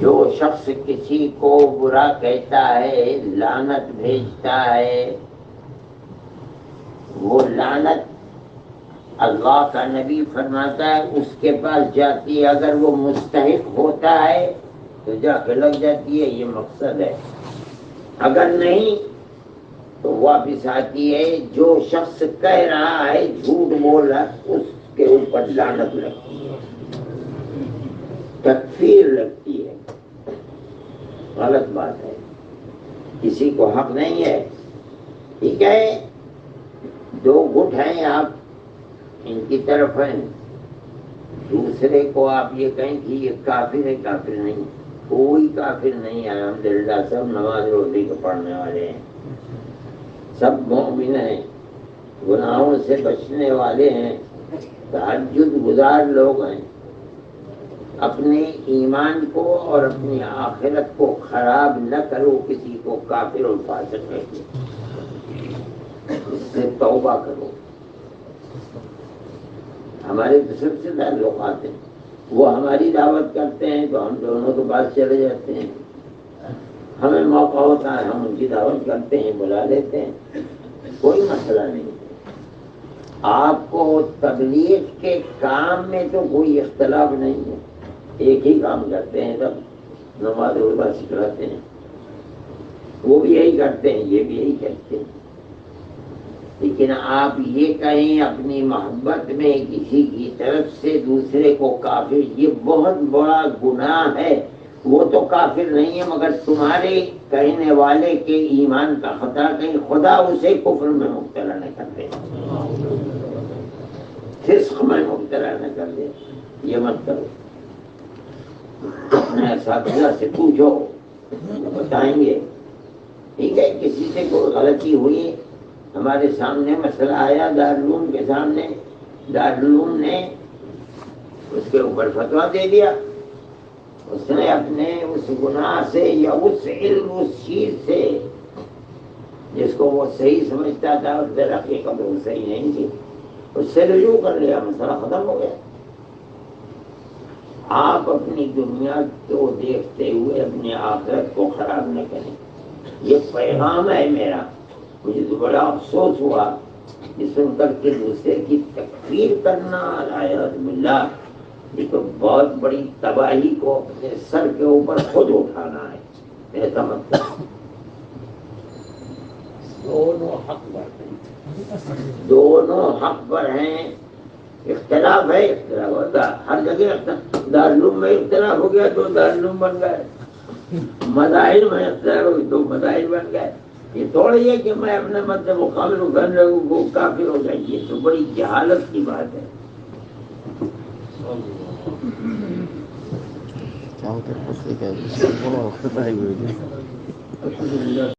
جو شخص کسی کو برا کہتا ہے، لعنت بھیجتا ہے، وہ لعنت اللہ کا نبی فرماتا ہے اس کے پاس جاتی ہے، اگر وہ مستحق ہوتا ہے تو جا کے لگ جاتی ہے، یہ مقصد ہے، اگر نہیں تو واپس آتی ہے۔ جو شخص کہہ رہا ہے، جھوٹ بول رہا ہے، اس کے اوپر لعنت لگتی ہے، تکفیر لگتی ہے، غلط بات ہے، کسی کو حق نہیں ہے۔ ٹھیک ہے، دو گٹ ہیں، آپ ان کی طرف ہیں، دوسرے کو آپ یہ کہیں کہ یہ کافر ہے، کافر نہیں، کوئی کافر نہیں ہے، الحمدللہ سب نماز روزے کو پڑھنے والے ہیں، سب مومن ہیں، گناہوں سے بچنے والے ہیں، تہجد گزار لوگ ہیں۔ اپنے ایمان کو اور اپنی آخرت کو خراب نہ کرو کسی کو کافر اور فاسق کہہ کے، اس سے توبہ کرو۔ ہمارے تو سب سے تعلقات ہیں، وہ ہماری دعوت کرتے ہیں تو ہم دونوں کے پاس چلے جاتے ہیں، ہمیں موقع ہوتا ہے ہم ان کی دعوت کرتے ہیں، بلا لیتے ہیں، کوئی مسئلہ نہیں۔ آپ کو تبلیغ کے کام میں تو کوئی اختلاف نہیں ہے، ایک ہی کام کرتے ہیں، سب نماز روزہ سکھلاتے ہیں، وہ بھی یہی کرتے ہیں، یہ بھی یہی کرتے ہیں، لیکن آپ یہ کہیں اپنی محبت میں کسی کی طرف سے دوسرے کو کافر، یہ بہت بڑا گناہ ہے۔ وہ تو کافر نہیں ہے مگر تمہارے کہنے والے کے ایمان کا خطرہ، کہیں خدا اسے کفر میں مبتلا نہ کر دے، فسق میں مبتلا نہ کر دے، یہ مت کرو۔ اپنے اساتذہ سے پوچھو، بتائیں گے۔ ٹھیک ہے، کسی سے کوئی غلطی ہوئی، ہمارے سامنے مسئلہ آیا دارالعلوم کے سامنے، دارالعلوم نے اس کے اوپر فتویٰ دے دیا، اس نے اپنے اس گناہ سے یا اس علم اس چیز سے جس کو وہ صحیح سمجھتا تھا، اس در حقیقت وہ صحیح نہیں تھی، اس سے رجوع کر لیا، مسئلہ ختم ہو گیا۔ آپ اپنی دنیا کو دیکھتے ہوئے اپنی آخرت کو خراب نہ کریں، یہ پیغام ہے میرا۔ مجھے تو بڑا افسوس ہوا یہ سن کر کے دوسرے کی تکفیر کرنا، العیاذ باللہ، یہ تو بہت بڑی تباہی کو اپنے سر کے اوپر خود اٹھانا ہے، ایسا مت کرو۔ دونوں حق پر ہیں، دونوں حق پر ہیں، اختلاف ہے، اختلاف ہوتا ہر جگہ، دارالعلوم میں اختلاف ہو گیا تو دارالعلوم بن گئے، مذاہب میں اختلاف ہو گیا تو مذاہب بن گئے۔ یہ تھوڑی ہے کہ میں اپنے مد مقابل گھر لوگوں کو کافر ہو گئی، یہ تو بڑی جہالت کی بات ہے۔ الحمد لله